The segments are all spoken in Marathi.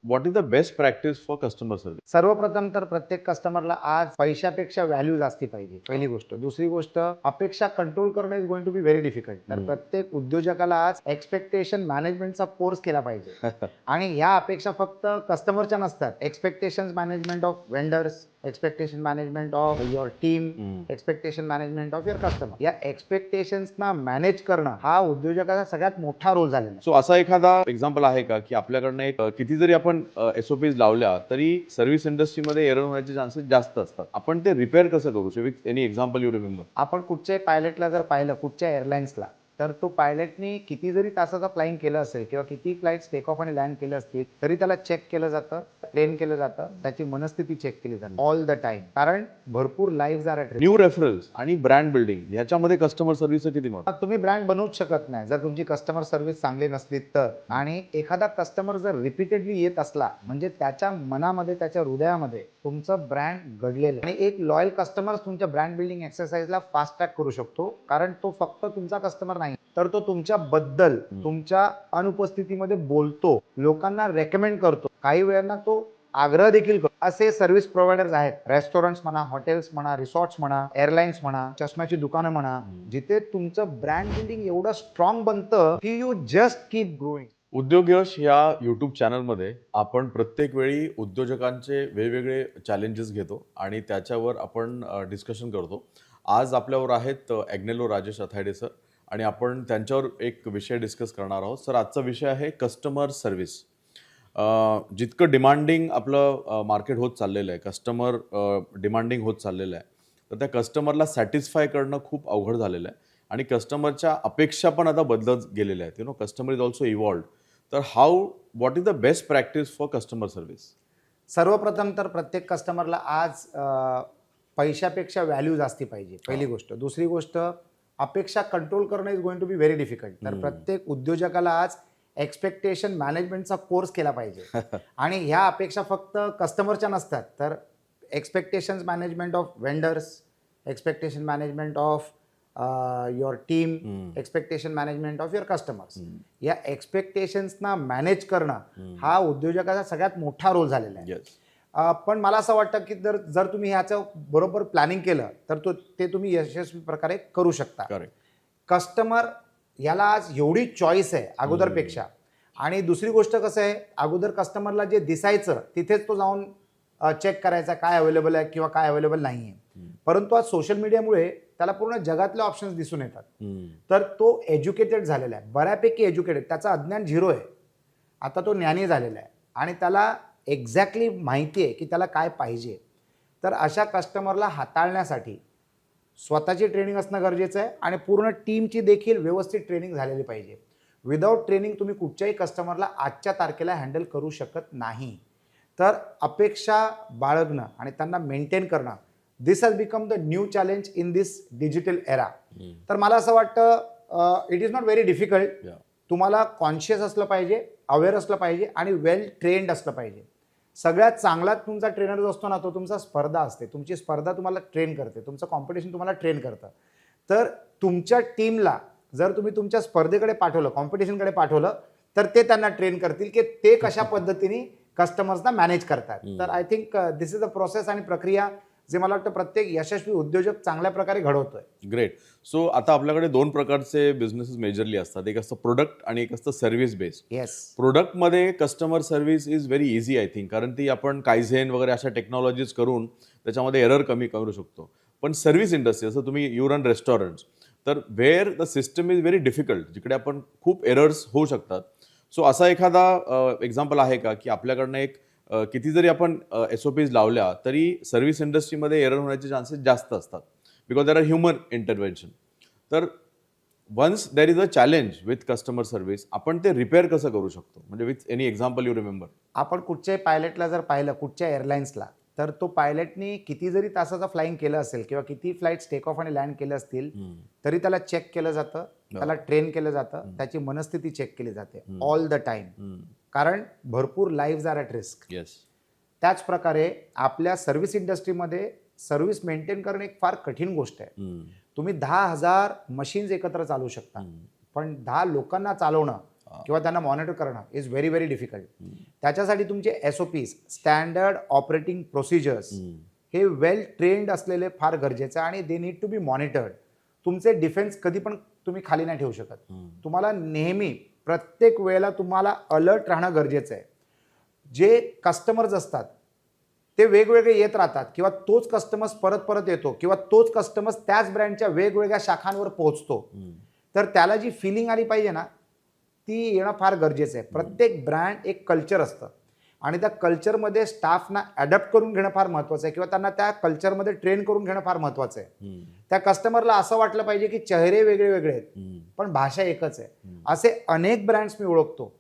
What is the best practice for customer service? सर्वप्रथम तर प्रत्येक कस्टमरला आज पैशापेक्षा व्हॅल्यू जास्ती पाहिजे, पहिली गोष्ट. दुसरी गोष्ट, अपेक्षा कंट्रोल करणं is going to be very difficult. तर प्रत्येक उद्योजकाला आज एक्सपेक्टेशन मॅनेजमेंटचा कोर्स केला पाहिजे. आणि ह्या अपेक्षा फक्त कस्टमरच्या नसतात. Expectation management of vendors, expectation management of your team, expectation management of your customer. या एक्सपेक्टेशन्सना मॅनेज करणं हा उद्योजकाचा सगळ्यात मोठा रोल झालेला आहे. सो असा एखादा एक्झाम्पल आहे का की आपल्याकडनं एक किती जरी आपण SOPs लावल्या तरी सर्व्हिस इंडस्ट्रीमध्ये एरर होण्याचे चान्सेस जास्त असतात. आपण ते रिपेअर कसं करू? So with any example you remember? आपण कुठच्याही पायलटला जर पाहिलं, कुठच्या एअरलाईन्सला, तर तो पायलटनी किती जरी तासाचा फ्लाइंग केलं असेल किंवा किती फ्लाइट्स टेक ऑफ आणि लँड केले असतील, तरी त्याला चेक केलं जातं, ट्रेन केलं जातं, त्याची मनस्थिती चेक केली जाते ऑल द टाइम. कारण भरपूर lives are at risk. New reference आणि ब्रँड बिल्डिंग याच्यामध्ये कस्टमर सर्व्हिसचं किती महत्त्व? तुम्ही ब्रँड बनवूच शकत नाही जर तुमची कस्टमर सर्व्हिस चांगली नसली तर. आणि एखादा कस्टमर जर रिपीटेडली येत असला म्हणजे त्याच्या मनामध्ये, त्याच्या हृदयामध्ये तुमचं ब्रँड घडलेलं आहे. आणि एक लॉयल कस्टमर तुमच्या ब्रँड बिल्डिंग एक्सरसाइजला फास्ट ट्रॅक करू शकतो. कारण तो फक्त तुमचा कस्टमर नाही, तर तो तुमच्या बद्दल तुमच्या अनुपस्थितीमध्ये बोलतो, लोकांना रेकमेंड करतो, काही वेळांना तो आग्रह देखील करतो. असे सर्व्हिस प्रोव्हायडर्स आहेत. रेस्टॉरंट्स म्हणा, हॉटेल्स म्हणा, रिसॉर्ट्स म्हणा, एअरलाईन्स म्हणा, चष्म्याची दुकानं म्हणा, जिथे तुमचं ब्रँड बिल्डिंग एवढं स्ट्रॉंग बनतं की यू जस्ट कीप ग्रोईंग. उद्योग यश या यूट्यूब चॅनलमध्ये आपण प्रत्येक वेळी उद्योजकांचे वेगवेगळे चॅलेंजेस घेतो आणि त्याच्यावर आपण डिस्कशन करतो. आज आपल्यावर आहेत ॲग्नेलो राजेश अथायडे सर आणि आपण त्यांच्यावर एक विषय डिस्कस करणार आहोत. सर, आजचा विषय आहे कस्टमर सर्व्हिस. जितकं डिमांडिंग आपलं मार्केट होत चाललेलं आहे, कस्टमर डिमांडिंग होत चाललेलं आहे, तर त्या कस्टमरला सॅटिस्फाय करणं खूप अवघड झालेलं आहे आणि कस्टमरच्या अपेक्षा पण आता बदलत गेलेल्या आहेत. Customer is also evolved. तर what is the best practice for customer service? सर्वप्रथम तर प्रत्येक कस्टमरला आज पैशापेक्षा व्हॅल्यू जास्ती पाहिजे, पहिली गोष्ट. दुसरी गोष्ट, अपेक्षा कंट्रोल करणं is going to be very difficult. तर प्रत्येक उद्योजकाला आज एक्सपेक्टेशन मॅनेजमेंटचा कोर्स केला पाहिजे. आणि ह्या अपेक्षा फक्त कस्टमरच्या नसतात, तर expectations management of vendors, expectation management of your team, expectation management of your customers. या एक्सपेक्टेशन्सना मॅनेज करणं हा उद्योजकाचा सगळ्यात मोठा रोल झालेला आहे. पण मला असं वाटतं की जर तुम्ही ह्याचं बरोबर प्लॅनिंग केलं तर ते तुम्ही यशस्वी प्रकारे करू शकता. करेक्ट. कस्टमर याला आज एवढी चॉईस आहे अगोदरपेक्षा. आणि दुसरी गोष्ट कसं आहे, अगोदर कस्टमरला जे दिसायचं तिथेच तो जाऊन चेक करायचा काय अवेलेबल आहे किंवा काय अवेलेबल नाही आहे. परंतु आज सोशल मीडियामुळे त्याला पूर्ण जगातले ऑप्शन्स दिसून येतात. तर तो एज्युकेटेड झालेला आहे, बऱ्यापैकी एज्युकेटेड. त्याचं अज्ञान झिरो आहे. आता तो ज्ञानी झालेला आहे आणि त्याला एक्झॅक्टली माहिती आहे की त्याला काय पाहिजे. तर अशा कस्टमरला हाताळण्यासाठी स्वतःची ट्रेनिंग असणं गरजेचं आहे आणि पूर्ण टीमची देखील व्यवस्थित ट्रेनिंग झालेली पाहिजे. विदाऊट ट्रेनिंग तुम्ही कुठच्याही कस्टमरला आजच्या तारखेला हँडल करू शकत नाही. तर अपेक्षा बाळगणं आणि त्यांना मेंटेन करणं, this has become the new challenge in this digital era. तर मला असं वाटतं it is not very difficult. तुम्हाला कॉन्शियस असलं पाहिजे, अवेअर असलं पाहिजे आणि वेल ट्रेन्ड असलं पाहिजे. सगळ्यात चांगला तुमचा ट्रेनर जो असतो ना, तो तुमचा स्पर्धा असते. तुमची स्पर्धा तुम्हाला ट्रेन करते, तुमचं कॉम्पिटिशन तुम्हाला ट्रेन करतं. तर तुमच्या टीमला जर तुम्ही तुमच्या स्पर्धेकडे पाठवलं, कॉम्पिटिशनकडे पाठवलं, तर ते त्यांना ट्रेन करतील की ते कशा पद्धतीने कस्टमर्सना मॅनेज करतात. तर I think this is a process आणि प्रक्रिया जे मला वाटतं प्रत्येक यशस्वी उद्योजक चांगल्या प्रकारे घडवतोय. ग्रेट. सो आता आपल्याकडे दोन प्रकारचे बिझनेसेस मेजरली असतात. एक असतं प्रोडक्ट आणि एक असतं सर्व्हिस बेस्ड. येस. प्रोडक्टमध्ये customer service is very easy I think, कारण ती आपण कायझेन वगैरे अशा टेक्नॉलॉजीज करून त्याच्यामध्ये एरर कमी करू शकतो. पण सर्व्हिस इंडस्ट्री, जसं तुम्ही यू रन रेस्टॉरंट्स, तर where the system is very difficult, जिकडे आपण खूप एरर्स होऊ शकतात. सो असा एखादा एक्झाम्पल आहे का की आपल्याकडनं एक किती जरी आपण SOPs लावल्या तरी सर्व्हिस इंडस्ट्रीमध्ये एरर होण्याचे चान्सेस जास्त असतात because there are human intervention. तर once there is a challenge with customer service, आपण ते रिपेअर कसं करू शकतो? म्हणजे with any example you remember? आपण कुठच्याही पायलटला जर पाहिलं, कुठच्या एअरलाईन्सला, तर तो पायलटनी किती जरी तासाचा फ्लाइंग केलं असेल किंवा किती फ्लाइट्स टेक ऑफ आणि लँड केले असतील, तरी त्याला चेक केलं जातं, त्याला ट्रेन केलं जातं, त्याची मनस्थिती चेक केली जाते ऑल द टाइम. कारण भरपूर lives are at risk. Yes. त्याच प्रकारे आपल्या सर्व्हिस इंडस्ट्रीमध्ये सर्व्हिस मेंटेन करणं एक फार कठीण गोष्ट आहे. तुम्ही 10,000 मशीन्स एकत्र चालवू शकता, पण 10 लोकांना चालवणं किंवा त्यांना मॉनिटर करणं इज व्हेरी व्हेरी डिफिकल्ट. त्याच्यासाठी तुमचे SOPs स्टँडर्ड ऑपरेटिंग प्रोसिजर्स हे वेल ट्रेंड असलेले फार गरजेचं आहे आणि they need to be monitored. तुमचे डिफेन्स कधी पण तुम्ही खाली नाही ठेवू शकत. तुम्हाला नेहमी प्रत्येक वेळेला तुम्हाला अलर्ट राहणं गरजेचं आहे. जे कस्टमर्स असतात ते वेगवेगळे येत राहतात किंवा तोच कस्टमर्स परत परत येतो किंवा तोच कस्टमर्स त्याच ब्रँडच्या वेगवेगळ्या शाखांवर पोहोचतो. तर त्याला जी फिलिंग आली पाहिजे ना ती येणं फार गरजेचं आहे. प्रत्येक ब्रँड एक कल्चर असतं आणि त्या कल्चरमध्ये स्टाफना अडॅप्ट करून घेणं फार महत्त्वाचं आहे किंवा त्यांना त्या कल्चरमध्ये ट्रेन करून घेणं फार महत्त्वाचं आहे. त्या कस्टमरला असं वाटलं पाहिजे की चेहरे वेगळे वेगळे आहेत पण भाषा एकच आहे. असे अनेक ब्रँड्स मी ओळखतो.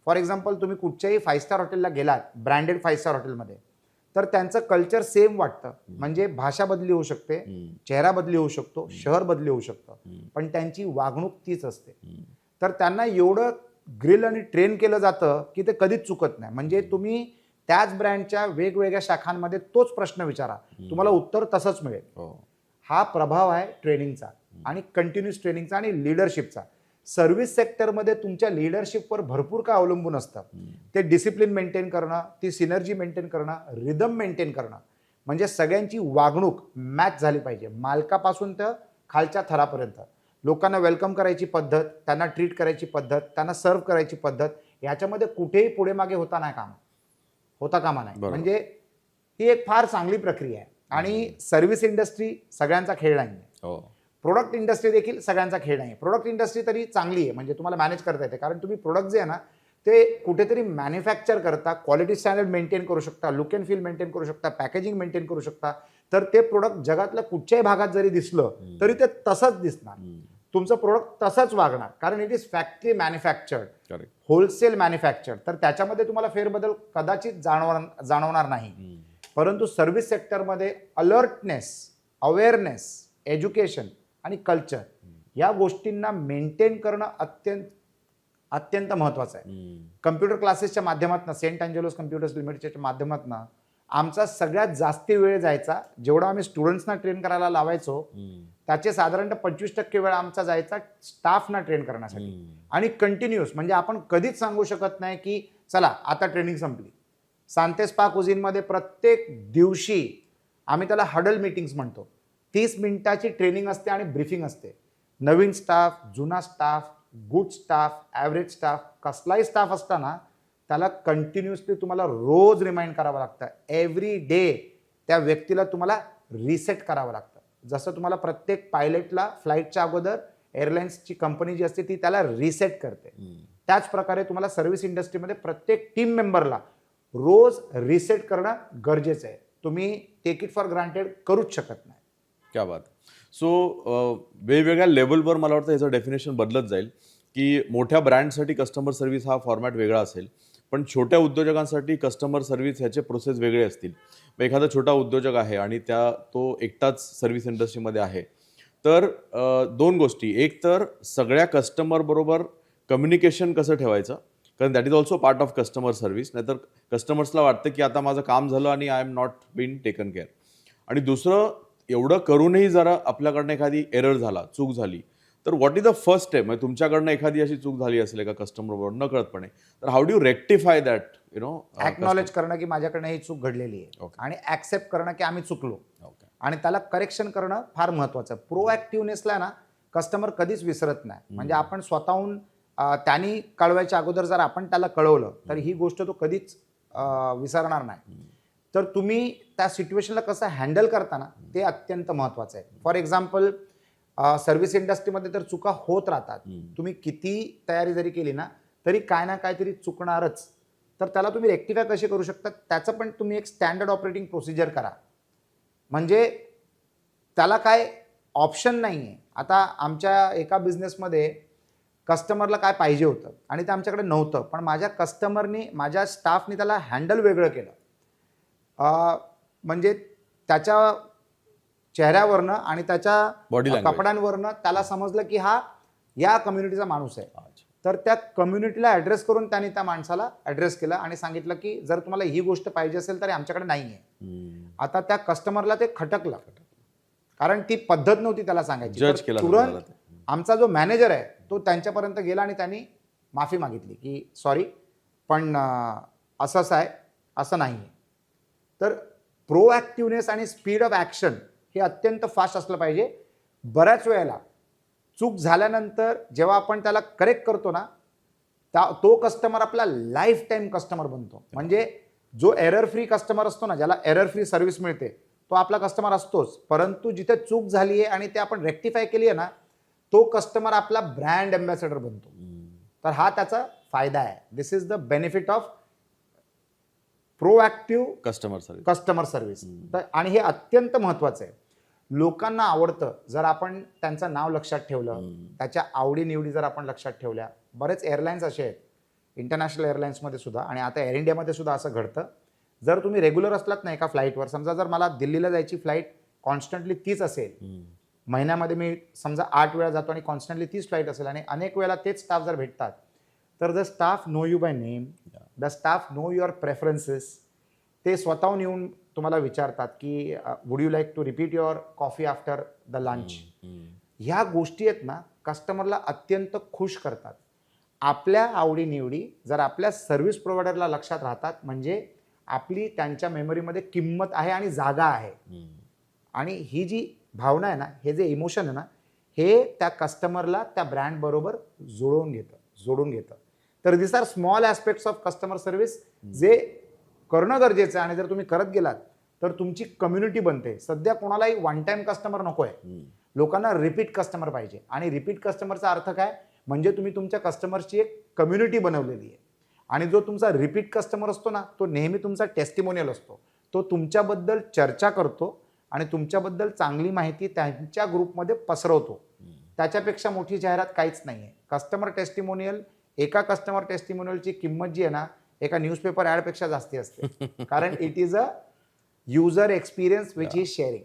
फॉर एक्झाम्पल तुम्ही कुठच्याही 5 स्टार हॉटेलला गेलात, ब्रँडेड 5 स्टार हॉटेलमध्ये, तर त्यांचं कल्चर सेम वाटतं. म्हणजे भाषा बदली होऊ शकते, चेहरा बदली होऊ शकतो, शहर बदली होऊ शकतं, पण त्यांची वागणूक तीच असते. तर त्यांना एवढं ग्रिल आणि ट्रेन केलं जातं की ते कधीच चुकत नाही. म्हणजे तुम्ही त्याच ब्रँडच्या वेगवेगळ्या शाखांमध्ये तोच प्रश्न विचारा, तुम्हाला उत्तर तसंच मिळेल. हा प्रभाव आहे ट्रेनिंगचा आणि कंटिन्युअस ट्रेनिंगचा आणि लिडरशिपचा. सर्व्हिस सेक्टरमध्ये तुमच्या लिडरशिपवर भरपूर काय अवलंबून असतं. ते डिसिप्लिन मेंटेन करणं, ती सिनर्जी मेंटेन करणं, रिदम मेंटेन करणं, म्हणजे सगळ्यांची वागणूक मॅच झाली पाहिजे मालकापासून तर खालच्या थरापर्यंत. लोकांना वेलकम करायची पद्धत, त्यांना ट्रीट करायची पद्धत, त्यांना सर्व्ह करायची पद्धत, याच्यामध्ये कुठेही पुढे मागे होता कामा नाही. म्हणजे ही एक फार चांगली प्रक्रिया आहे आणि सर्व्हिस इंडस्ट्री सगळ्यांचा खेळ नाही आहे. प्रोडक्ट इंडस्ट्री देखील सगळ्यांचा खेळ नाही. प्रोडक्ट इंडस्ट्री तरी चांगली आहे, म्हणजे तुम्हाला मॅनेज करता येते, कारण तुम्ही प्रोडक्ट जे आहे ना ते कुठेतरी मॅन्युफॅक्चर करता, क्वालिटी स्टँडर्ड मेंटेन करू शकता, लुक अँड फील मेंटेन करू शकता, पॅकेजिंग मेंटेन करू शकता. तर ते प्रोडक्ट जगातल्या कुठच्याही भागात जरी दिसलं तरी ते तसंच दिसणार. तुमचं प्रोडक्ट तसंच वागणार, कारण it is factory manufactured, wholesale manufactured. तर त्याच्यामध्ये तुम्हाला फेरबदल कदाचित जाणवणार नाही. परंतु सर्व्हिस सेक्टरमध्ये अलर्टनेस, अवेअरनेस, एज्युकेशन आणि कल्चर या गोष्टींना मेंटेन करणं अत्यंत महत्त्वाचं आहे. कम्प्युटर क्लासेसच्या माध्यमातून, सेंट अँजेलोस कम्प्युटर्स लिमिटेडच्या माध्यमातून आमचा सगळ्यात जास्ती वेळ जायचा, जेवढा आम्ही स्टुडंट्सना ट्रेन करायला लावायचो त्याचे साधारणतः 25% वेळ आमचा जायचा स्टाफना ट्रेन करण्यासाठी. आणि कंटिन्युअस, म्हणजे आपण कधीच सांगू शकत नाही की चला आता ट्रेनिंग संपली. सांतेस स्पा कुझिनमध्ये प्रत्येक दिवशी आम्ही त्याला हडल मीटिंग्स म्हणतो. 30 मिनिटाची ट्रेनिंग असते आणि ब्रीफिंग असते. नवीन स्टाफ, जुना staff, good staff, average staff, कसलाही स्टाफ असताना त्याला कंटिन्युअसली तुम्हाला रोज रिमाइंड करावं लागतं. एव्हरी डे त्या व्यक्तीला तुम्हाला रिसेट करावं लागतं. जसं तुम्हाला प्रत्येक पायलटला फ्लाईटच्या अगोदर एअरलाईन्सची कंपनी जी असते ती त्याला रिसेट करते, त्याच प्रकारे तुम्हाला सर्व्हिस इंडस्ट्रीमध्ये प्रत्येक टीम मेंबरला रोज रिसेट करणं गरजेचं आहे. तुम्ही टेक इट फॉर ग्रांटेड करूच शकत नाही. क्या बात. सो वेगवेगळ्या लेवलवर मला वाटतं याचं डेफिनेशन बदलत जाईल की मोठ्या ब्रँडसाठी कस्टमर सर्व्हिस हा फॉर्मॅट वेगळा असेल, पण छोट्या उद्योजकांसाठी कस्टमर सर्व्हिस ह्याचे प्रोसेस वेगळे असतील. एखादा छोटा उद्योजक आहे आणि तो एकटाच सर्व्हिस इंडस्ट्रीमध्ये आहे, तर 2 गोष्टी. एक तर सगळ्या कस्टमर बरोबर कम्युनिकेशन कसं ठेवायचं, कारण that is also part of customer service. नाहीतर कस्टमर्सला वाटतं की आता माझं काम झालं आणि I am not been taken care. आणि दुसरं, एवढं करूनही जरा आपल्याकडनं एखादी एरर झाला, चूक झाली, तर what is the first step. म्हणजे तुमच्याकडनं एखादी अशी चूक झाली असेल एका कस्टमरबरोबर न कळतपणे, तर how do you rectify that, acknowledge करणं की माझ्याकडनं ही चूक घडलेली आहे आणि ॲक्सेप्ट करणं की आम्ही चुकलो आणि त्याला करेक्शन करणं फार महत्त्वाचं. प्रोॲक्टिव्हनेसला ना कस्टमर कधीच विसरत नाही. म्हणजे आपण स्वतःहून त्यांनी कळवायच्या अगोदर जर आपण त्याला कळवलं तर ही गोष्ट तो कधीच विसरणार नाही. तर तुम्ही त्या सिच्युएशनला कसं हँडल करताना ते अत्यंत महत्त्वाचं आहे. फॉर एक्झाम्पल सर्व्हिस इंडस्ट्रीमध्ये तर चुका होत राहतात. तुम्ही किती तयारी जरी केली ना तरी काय ना काहीतरी चुकणारच. तर त्याला तुम्ही रेक्टिफाय कसे करू शकता त्याचं पण तुम्ही एक स्टँडर्ड ऑपरेटिंग प्रोसिजर करा. म्हणजे त्याला काय ऑप्शन नाही आहे. आता आमच्या एका बिझनेसमध्ये कस्टमरला काय पाहिजे होतं आणि ते आमच्याकडे नव्हतं, पण माझ्या स्टाफने त्याला हँडल वेगळं केलं. म्हणजे त्याच्या चेहऱ्यावरनं आणि त्याच्या कपड्यांवरनं त्याला समजलं की हा या कम्युनिटीचा माणूस आहे. तर त्या कम्युनिटीला ॲड्रेस करून त्यांनी त्या माणसाला ॲड्रेस केलं आणि सांगितलं की जर तुम्हाला ही गोष्ट पाहिजे असेल तर आमच्याकडे नाही आहे. आता त्या कस्टमरला ते खटकलं, कारण ती पद्धत नव्हती त्याला सांगायची. तुरंत आमचा जो मॅनेजर आहे तो त्यांच्यापर्यंत गेला आणि त्यांनी माफी मागितली की सॉरी, पण असं असं आहे, असं नाही आहे. तर प्रोॲक्टिव्हनेस आणि स्पीड ऑफ ॲक्शन हे अत्यंत फास्ट असलं पाहिजे. बऱ्याच वेळेला चूक झाल्यानंतर जेव्हा आपण त्याला करेक्ट करतो ना, तो कस्टमर आपला लाईफ टाईम कस्टमर बनतो. म्हणजे जो एरर फ्री कस्टमर असतो ना, ज्याला एरर फ्री सर्व्हिस मिळते, तो आपला कस्टमर असतोच. परंतु जिथे चूक झाली आहे आणि ते आपण रेक्टिफाय केली आहे ना, तो कस्टमर आपला ब्रँड अँबॅसेडर बनतो. तर हा त्याचा फायदा आहे. This is the benefit of proactive customer service. तर आणि हे अत्यंत महत्त्वाचं आहे. लोकांना आवडतं जर आपण त्यांचं नाव लक्षात ठेवलं, त्याच्या आवडीनिवडी जर आपण लक्षात ठेवल्या. बरेच एअरलाईन्स असे आहेत, इंटरनॅशनल एअरलाईन्समध्ये सुद्धा आणि आता एअर इंडियामध्ये सुद्धा असं घडतं. जर तुम्ही रेग्युलर असलात ना एका फ्लाईटवर, समजा जर मला दिल्लीला जायची फ्लाईट कॉन्स्टंटली तीच असेल, महिन्यामध्ये मी समजा 8 वेळा जातो आणि कॉन्स्टंटली तीच फ्लाईट असेल आणि अनेक वेळेला तेच स्टाफ जर भेटतात, तर the staff know you by name, the staff know your preferences. ते स्वतःहून येऊन तुम्हाला विचारतात की would you like to repeat your coffee after the lunch. ह्या गोष्टी आहेत ना, कस्टमरला अत्यंत खुश करतात. आपल्या आवडीनिवडी जर आपल्या सर्व्हिस प्रोव्हायडरला लक्षात राहतात, म्हणजे आपली त्यांच्या मेमरीमध्ये किंमत आहे आणि जागा आहे. आणि ही जी भावना आहे ना, हे जे इमोशन आहे ना, हे त्या कस्टमरला त्या ब्रँड बरोबर जोडून घेतं. तर this are small aspects of customer service जे करणं गरजेचं आहे. आणि जर तुम्ही करत गेलात तर तुमची कम्युनिटी बनते. सध्या कोणालाही वन टाइम कस्टमर नको आहे, लोकांना रिपीट कस्टमर पाहिजे. आणि रिपीट कस्टमरचा अर्थ काय, म्हणजे तुम्ही तुमच्या कस्टमरची एक कम्युनिटी बनवलेली आहे. आणि जो तुमचा रिपीट कस्टमर असतो ना, तो नेहमी तुमचा टेस्टिमोनियल असतो. तो तुमच्याबद्दल चर्चा करतो आणि तुमच्याबद्दल चांगली माहिती त्यांच्या ग्रुपमध्ये पसरवतो. त्याच्यापेक्षा मोठी जाहिरात काहीच नाही आहे. कस्टमर टेस्टिमोनियल, एका कस्टमर टेस्टिमोनियलची किंमत जी आहे ना, एका न्यूजपेपर ॲडपेक्षा जास्ती असते. कारण it is a user experience which is sharing,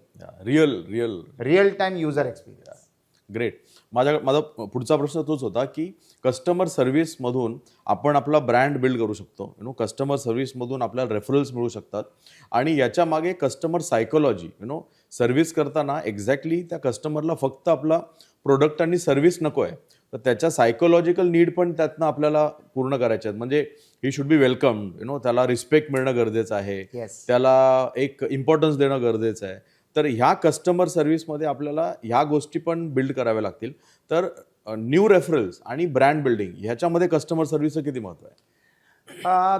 real time user experience. Great. माझा पुढचा प्रश्न तोच होता की कस्टमर सर्व्हिसमधून आपण आपला ब्रँड बिल्ड करू शकतो. कस्टमर सर्व्हिसमधून आपल्याला रेफरल्स मिळू शकतात. आणि याच्या मागे कस्टमर सायकोलॉजी, सर्व्हिस करताना एक्झॅक्टली त्या कस्टमरला फक्त आपला प्रोडक्ट आणि सर्व्हिस नको आहे, तर त्याच्या सायकोलॉजिकल नीड पण त्यातनं आपल्याला पूर्ण करायचे आहेत. म्हणजे ही शुड बी वेलकम, त्याला रिस्पेक्ट मिळणं गरजेचं आहे, त्याला एक इम्पॉर्टन्स देणं गरजेचं आहे. तर ह्या कस्टमर सर्व्हिसमध्ये आपल्याला ह्या गोष्टी पण बिल्ड कराव्या लागतील. तर न्यू रेफरल्स आणि ब्रँड बिल्डिंग ह्याच्यामध्ये कस्टमर सर्व्हिसचं किती महत्त्व आहे?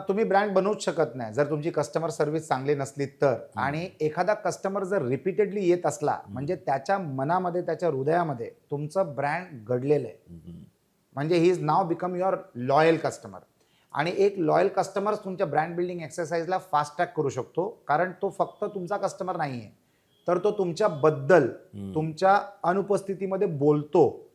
तुम्ही ब्रँड बनवूच शकत नाही जर तुमची कस्टमर सर्व्हिस चांगली नसली तर. आणि एखादा कस्टमर जर रिपीटेडली येत असला, म्हणजे त्याच्या मनामध्ये, त्याच्या हृदयामध्ये तुमचं ब्रँड घडलेलं आहे, म्हणजे he is now become your loyal customer. आणि एक लॉयल कस्टमर तुमच्या ब्रँड बिल्डिंग एक्सरसाइजला फास्ट ट्रॅक करू शकतो. कारण तो फक्त तुमचा कस्टमर नाही आहे, तर तो तुमच्याबद्दल तुमच्या अनुपस्थितीमध्ये बोलतो,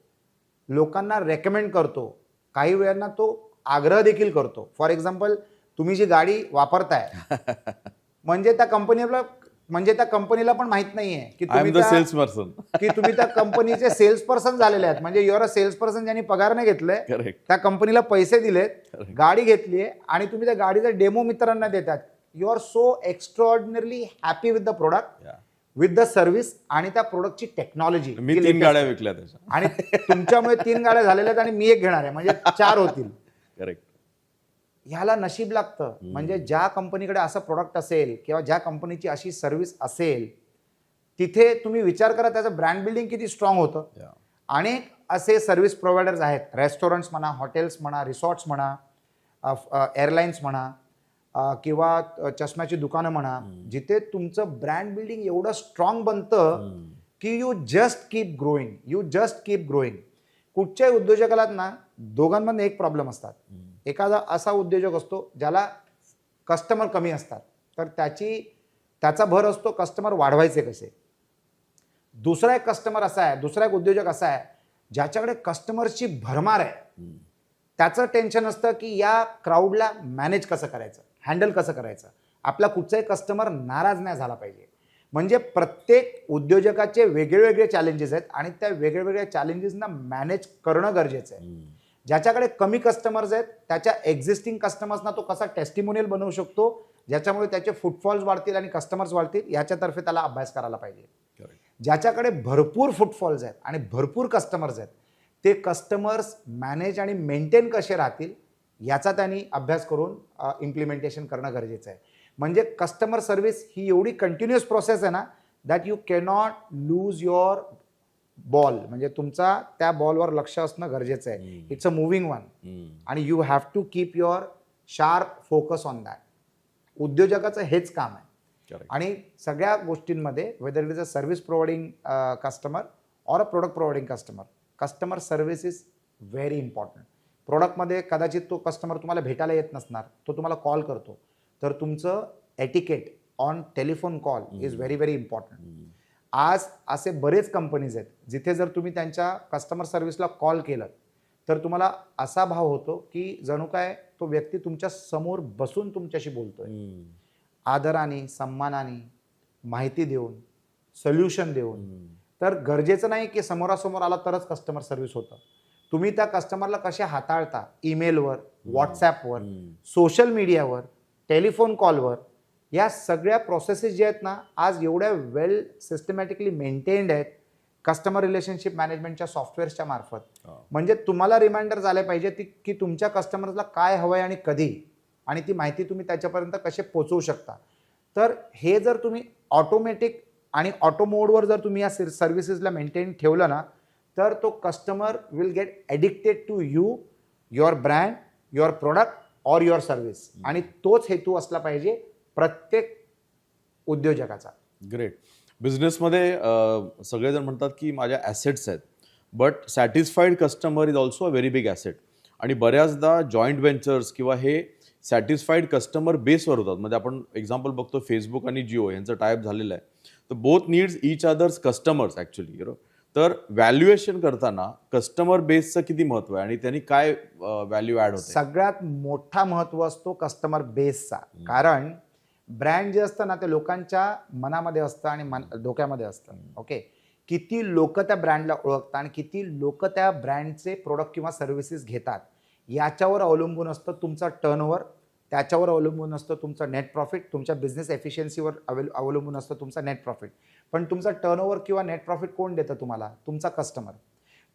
लोकांना रेकमेंड करतो, काही वेळांना तो आग्रह देखील करतो. फॉर एक्झाम्पल, तुम्ही जी गाडी वापरताय, म्हणजे त्या कंपनीला पण माहित नाहीये की तुम्ही त्या कंपनीचे सेल्स पर्सन झालेले आहेत. म्हणजे युअर अ सेल्स पर्सन, ज्यांनी पगार नाही घेतलाय, त्या कंपनीला पैसे दिलेत, गाडी घेतलीय आणि तुम्ही त्या गाडीचा डेमो मित्रांना देतात. You are so extraordinarily happy with the product, with the service आणि त्या प्रोडक्टची टेक्नॉलॉजी. मी 3 गाड्या विकल्या त्याच्या, आणि तुमच्यामुळे 3 गाड्या झालेल्या आहेत आणि मी एक घेणार आहे, म्हणजे 4 होतील. करेक्ट. ह्याला नशीब लागतं. म्हणजे ज्या कंपनीकडे असं प्रोडक्ट असेल किंवा ज्या कंपनीची अशी सर्व्हिस असेल, तिथे तुम्ही विचार करा त्याचं ब्रँड बिल्डिंग किती स्ट्रॉंग होतं. अनेक असे सर्व्हिस प्रोव्हायडर्स आहेत, रेस्टॉरंट्स म्हणा, हॉटेल्स म्हणा, रिसॉर्ट्स म्हणा, एअरलाईन्स म्हणा, किंवा चष्म्याची दुकानं म्हणा, जिथे तुमचं ब्रँड बिल्डिंग एवढं स्ट्रॉंग बनतं की यू जस्ट कीप ग्रोईंग. कुठच्याही उद्योजकाला ना दोघांमध्ये एक प्रॉब्लेम असतात. एखादा असा उद्योजक असतो ज्याला कस्टमर कमी असतात, तर त्याचा भर असतो कस्टमर वाढवायचे कसे. दुसरा एक उद्योजक असा आहे ज्याच्याकडे कस्टमरची भरमार आहे. त्याचं टेन्शन असतं की या क्राऊडला मॅनेज कसं करायचं, हँडल कसं करायचं, आपला कुठचाही कस्टमर नाराज नाही झाला पाहिजे. म्हणजे प्रत्येक उद्योजकाचे वेगवेगळे चॅलेंजेस आहेत आणि त्या वेगवेगळ्या चॅलेंजेसना मॅनेज करणं गरजेचं आहे. ज्याच्याकडे कमी कस्टमर्स आहेत त्याच्या एक्झिस्टिंग कस्टमर्सना तो कसा टेस्टिमोनियल बनवू शकतो, ज्याच्यामुळे त्याचे फुटफॉल्स वाढतील आणि कस्टमर्स वाढतील, याच्यातर्फे त्याला अभ्यास करायला पाहिजे. ज्याच्याकडे भरपूर फुटफॉल्स आहेत आणि भरपूर कस्टमर्स आहेत ते कस्टमर्स मॅनेज आणि मेंटेन कसे राहतील याचा त्यांनी अभ्यास करून इम्प्लिमेंटेशन करणं गरजेचं आहे. म्हणजे कस्टमर सर्व्हिस ही एवढी कंटिन्युअस प्रोसेस आहे ना, that you cannot lose your ball. म्हणजे तुमचा त्या बॉलवर लक्ष असणं गरजेचं आहे. इट्स अ मुव्हिंग वन आणि you have to keep your sharp focus on that. उद्योजकाचं हेच काम आहे. आणि सगळ्या गोष्टींमध्ये whether it is a service providing customer or a product providing customer, customer service is very important. प्रोडक्टमध्ये कदाचित तो कस्टमर तुम्हाला भेटायला येत नसणार, तो तुम्हाला कॉल करतो, तर तुमचं etiquette on telephone call is very very important. आज असे बरेच कंपनीज आहेत जिथे जर तुम्ही त्यांच्या कस्टमर सर्व्हिसला कॉल केलं तर तुम्हाला असा भाव होतो की जणू काय तो व्यक्ती तुमच्या समोर बसून तुमच्याशी बोलतोय. आदराने, सन्मानाने, माहिती देऊन, सोल्युशन देऊन. तर गरजेचं नाही की समोरासमोर आला तरच कस्टमर सर्व्हिस होतं. तुम्ही त्या कस्टमरला कसे हाताळता, ईमेलवर, व्हॉट्सॲपवर, सोशल मीडियावर, टेलिफोन कॉलवर, या सगळ्या प्रोसेसेस जे आहेत ना आज एवढ्या वेल सिस्टमॅटिकली मेंटेन्ड आहेत कस्टमर रिलेशनशिप मॅनेजमेंटच्या सॉफ्टवेअर्सच्या मार्फत. म्हणजे तुम्हाला रिमाइंडर झाले पाहिजे की तुमच्या कस्टमरला काय हवं आहे आणि कधी, आणि ती माहिती तुम्ही त्याच्यापर्यंत कसे पोहोचवू शकता. तर हे जर तुम्ही ऑटोमॅटिक आणि ऑटो मोडवर जर तुम्ही या सर्व्हिसेसला मेंटेन ठेवलं ना, तर तो customer will get addicted to you, your brand, your product or your service. आणि तोच हेतू असला पाहिजे प्रत्येक उद्योजकाचा. ग्रेट. बिझनेसमध्ये सगळेजण म्हणतात की माझ्या ॲसेट्स आहेत, but satisfied customer is also a very big asset. आणि बऱ्याचदा जॉईंट व्हेंचर्स किंवा हे सॅटिस्फाईड कस्टमर बेसवर होतात. म्हणजे आपण एक्झाम्पल बघतो फेसबुक आणि जिओ यांचं टायप झालेलं आहे. तर both needs each others customers actually. तर व्हॅल्युएशन करताना कस्टमर बेसचं किती महत्व आहे आणि त्यांनी काय व्हॅल्यू ॲड होते? सगळ्यात मोठा महत्व असतो कस्टमर बेसचा. कारण ब्रँड जे असतं ना ते लोकांच्या मनामध्ये असतं आणि डोक्यामध्ये असतं. ओके, किती लोक त्या ब्रँडला ओळखतात आणि किती लोक त्या ब्रँडचे प्रोडक्ट किंवा सर्व्हिसेस घेतात याच्यावर अवलंबून असतं तुमचा टर्नओव्हर, त्याच्यावर अवलंबून असतं तुमचं नेट प्रॉफिट, तुमच्या बिझनेस एफिशियन्सीवर अवलंबून असतं तुमचं नेट प्रॉफिट. पण तुमचा टर्नओव्हर किंवा नेट प्रॉफिट कोण देतं तुम्हाला? तुमचा कस्टमर.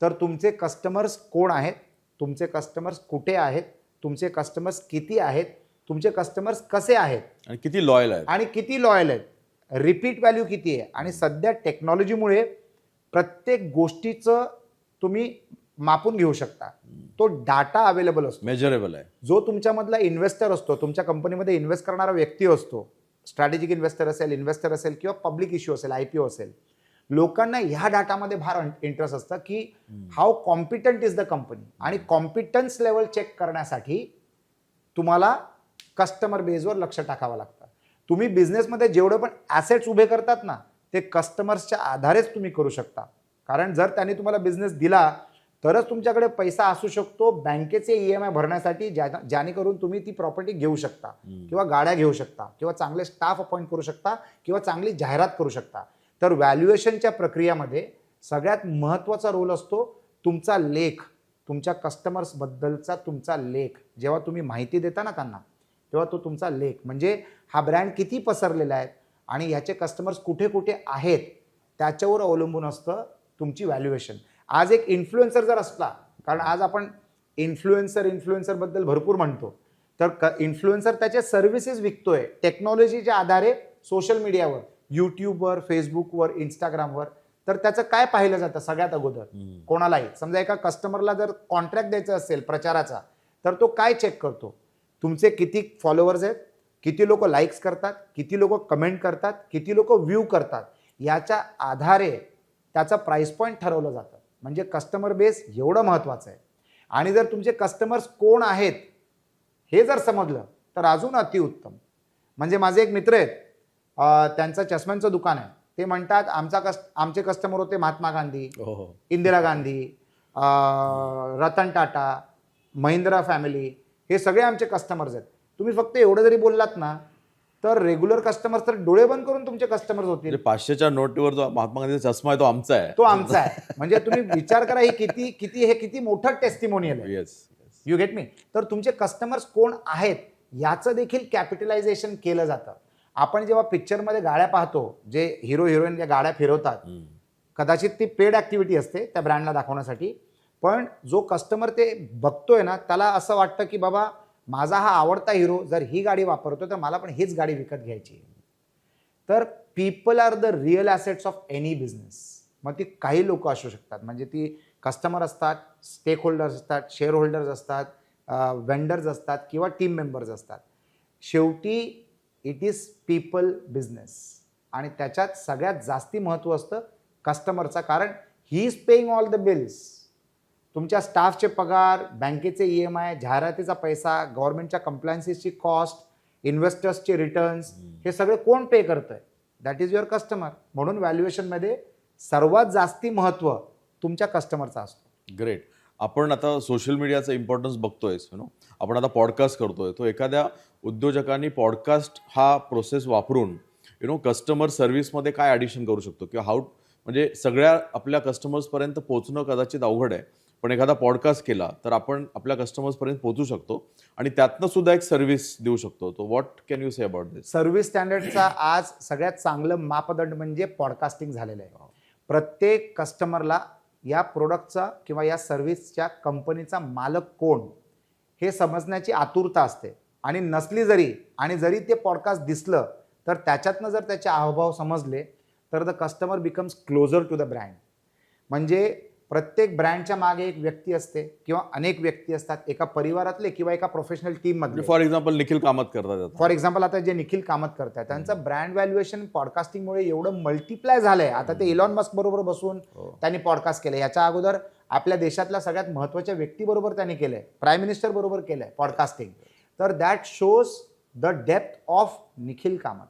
तर तुमचे कस्टमर्स कोण आहेत, तुमचे कस्टमर्स कुठे आहेत, तुमचे कस्टमर्स किती आहेत, तुमचे कस्टमर्स कसे आहेत आणि किती लॉयल आहेत, रिपीट व्हॅल्यू किती आहे. आणि सध्या टेक्नॉलॉजीमुळे प्रत्येक गोष्टीचं तुम्ही मापून घेऊ शकता. तो डाटा अवेलेबल असतो, मेजरेबल आहे. जो तुमच्यामधला इन्व्हेस्टर असतो, तुमच्या कंपनीमध्ये इन्व्हेस्ट करणारा व्यक्ती असतो, स्ट्रॅटेजिक इन्व्हेस्टर असेल किंवा पब्लिक इश्यू असेल, IPO असेल, लोकांना ह्या डाटामध्ये फार इंटरेस्ट असतं की how competent is the company. आणि कॉम्पिटन्स लेवल चेक करण्यासाठी तुम्हाला कस्टमर बेसवर लक्ष टाकावं लागतं. तुम्ही बिझनेसमध्ये जेवढे पण ॲसेट्स उभे करतात ना ते कस्टमर्सच्या आधारेच तुम्ही करू शकता. कारण जर त्यांनी तुम्हाला बिझनेस दिला तरच तुमच्याकडे पैसा असू शकतो बँकेचे EMI भरण्यासाठी, जेणेकरून तुम्ही ती प्रॉपर्टी घेऊ शकता किंवा गाड्या घेऊ शकता किंवा चांगले स्टाफ अपॉइंट करू शकता किंवा चांगली जाहिरात करू शकता. तर व्हॅल्युएशनच्या प्रक्रियेमध्ये सगळ्यात महत्त्वाचा रोल असतो तुमचा लेख, तुमच्या कस्टमर्सबद्दलचा तुमचा लेख. जेव्हा तुम्ही माहिती देता ना त्यांना तेव्हा तो तुमचा लेख, म्हणजे हा ब्रँड किती पसरलेला आहे आणि ह्याचे कस्टमर्स कुठे कुठे आहेत त्याच्यावर अवलंबून असतं तुमची व्हॅल्युएशन. आज एक इन्फ्लुएन्सर जर असला, कारण आज आपण इन्फ्लुएन्सरबद्दल भरपूर म्हणतो, तर इन्फ्लुएन्सर त्याचे सर्व्हिसेस विकतोय टेक्नॉलॉजीच्या आधारे सोशल मीडियावर, यूट्यूबवर, फेसबुकवर, इंस्टाग्रामवर. तर त्याचं काय पाहिलं जातं सगळ्यात अगोदर कोणालाही? समजा एका कस्टमरला जर कॉन्ट्रॅक्ट द्यायचा असेल प्रचाराचा, तर तो काय चेक करतो? तुमचे किती फॉलोअर्स आहेत, किती लोक लाईक्स करतात, किती लोक कमेंट करतात, किती लोक व्ह्यू करतात, याच्या आधारे त्याचा प्राइस पॉईंट ठरवलं जातं. म्हणजे कस्टमर बेस एवढं महत्त्वाचं आहे. आणि जर तुमचे कस्टमर्स कोण आहेत हे जर समजलं तर अजून अतिउत्तम. म्हणजे माझे एक मित्र आहेत, त्यांचं चष्म्यांचं दुकान आहे. ते म्हणतात आमचे कस्टमर होते महात्मा गांधी, इंदिरा गांधी, रतन टाटा, महिंद्रा फॅमिली, हे सगळे आमचे कस्टमर्स आहेत. तुम्ही फक्त एवढं जरी बोललात ना तर रेग्युलर कस्टमर्स तर डोळे बंद करून तुमचे कस्टमर्स होतील. 500च्या नोटवर जो महात्मा गांधीचा चष्मा आहे तो आमचा आहे. म्हणजे तुम्ही विचार करा हे किती मोठं टेस्टिमोनियल आहे. You get me? तर तुमचे कस्टमर्स कोण आहेत याचं देखील कॅपिटलायझेशन केलं जातं. आपण जेव्हा पिक्चरमध्ये गाड्या पाहतो, जे हिरो हिरोईन ज्या गाड्या फिरवतात, कदाचित ती पेड ऍक्टिव्हिटी असते त्या ब्रँडला दाखवण्यासाठी, पण जो कस्टमर ते बघतोय ना, त्याला असं वाटतं की बाबा माझा हा आवडता हिरो जर ही गाडी वापरतो तर मला पण हीच गाडी विकत घ्यायची आहे. तर people are the real assets of any business. मग ती काही लोक असू शकतात, म्हणजे ती कस्टमर असतात, स्टेक होल्डर्स असतात, शेअर होल्डर्स असतात, वेंडर्स असतात किंवा टीम मेंबर्स असतात. शेवटी इट इज पीपल बिझनेस आणि त्याच्यात सगळ्यात जास्ती महत्त्व असतं कस्टमरचा, कारण he is paying all the bills. तुमच्या स्टाफचे पगार, बँकेचे EMI, जाहिरातीचा पैसा, गव्हर्नमेंटच्या कंप्लायन्सेसची कॉस्ट, इन्व्हेस्टर्सचे रिटर्न्स, हे सगळे कोण पे करतंय? That is your customer. म्हणून व्हॅल्युएशनमध्ये सर्वात जास्ती महत्त्व तुमच्या कस्टमरचा असतो. ग्रेट. आपण आता सोशल मीडियाचा इम्पॉर्टन्स बघतोय, आपण आता पॉडकास्ट करतोय, तो एखाद्या उद्योजकांनी पॉडकास्ट हा प्रोसेस वापरून कस्टमर सर्व्हिसमध्ये काय ॲडिशन करू शकतो किंवा हाऊ, म्हणजे सगळ्या आपल्या कस्टमर्सपर्यंत पोहोचणं कदाचित अवघड आहे, पण एखादा पॉडकास्ट केला तर आपण आपल्या कस्टमर्सपर्यंत पोहोचू शकतो आणि त्यातनं सुद्धा एक सर्व्हिस देऊ शकतो. तो what can you say about this? Service स्टँडर्डचा आज सगळ्यात चांगलं मापदंड म्हणजे पॉडकास्टिंग झालेलं आहे. प्रत्येक कस्टमरला या प्रोडक्टचा किंवा या सर्व्हिसच्या कंपनीचा मालक कोण हे समजण्याची आतुरता असते, आणि नसली जरी ते पॉडकास्ट दिसलं तर त्याच्यातनं जर त्याचे हावभाव समजले तर the customer becomes closer to the brand. म्हणजे प्रत्येक ब्रँडच्या मागे एक व्यक्ती असते किंवा अनेक व्यक्ती असतात, एका परिवारातले किंवा एका प्रोफेशनल टीममधले. फॉर एक्झाम्पल निखिल कामत करतात. फॉर एक्झाम्पल आता जे निखिल कामत करतात त्यांचं ब्रँड व्हॅल्युएशन पॉडकास्टिंगमुळे एवढं मल्टिप्लाय झालंय. आता ते इलॉन मस्क बरोबर बसून त्यांनी पॉडकास्ट केलं. याच्या अगोदर आपल्या देशातल्या सगळ्यात महत्त्वाच्या व्यक्तीबरोबर त्यांनी केलंय, प्राईम मिनिस्टर बरोबर केलंय पॉडकास्टिंग. तर that shows the depth of Nikhil Kamat.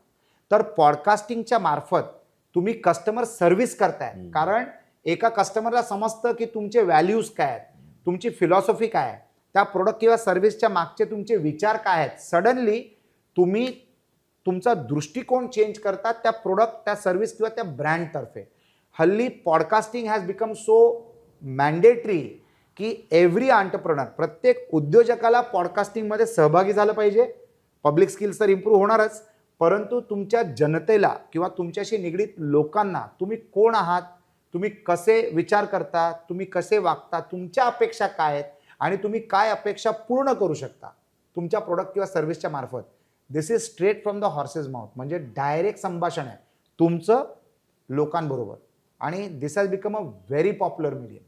तर पॉडकास्टिंगच्या मार्फत तुम्ही कस्टमर सर्व्हिस करताय, कारण एका कस्टमरला समजतं की तुमचे व्हॅल्यूज काय आहेत, तुमची फिलॉसॉफी काय आहे, त्या प्रोडक्ट किंवा सर्व्हिसच्या मागचे तुमचे विचार काय आहेत. सडनली तुम्ही तुमचा दृष्टिकोन चेंज करतात त्या प्रोडक्ट, त्या सर्व्हिस किंवा त्या ब्रँडतर्फे. हल्ली podcasting has become so mandatory की एव्हरी एंटरप्रेनर, प्रत्येक उद्योजकाला पॉडकास्टिंगमध्ये सहभागी झालं पाहिजे. पब्लिक स्किल्स तर इम्प्रूव्ह होणारच, परंतु तुमच्या जनतेला किंवा तुमच्याशी निगडीत लोकांना तुम्ही कोण आहात, तुम्ही कसे विचार करता, तुम्ही कसे वागता, तुमच्या अपेक्षा काय आहेत आणि तुम्ही काय अपेक्षा पूर्ण करू शकता तुमच्या प्रोडक्ट किंवा सर्व्हिसच्या मार्फत. This is straight from the horse's mouth. म्हणजे डायरेक्ट संभाषण आहे तुमचं लोकांबरोबर, आणि this has become a very popular medium.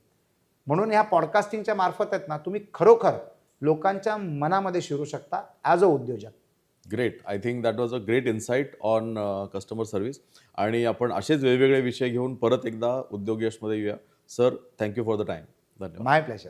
म्हणून ह्या पॉडकास्टिंगच्या मार्फत आहेत ना, तुम्ही खरोखर लोकांच्या मनामध्ये शिरू शकता ॲज अ उद्योजक. Great. I think that was a great insight on customer service. आणि आपण असेच वेगवेगळे विषय घेऊन परत एकदा उद्योग यशमध्ये येऊया. Sir, thank you for the time. धन्यवाद. माय प्लेजर.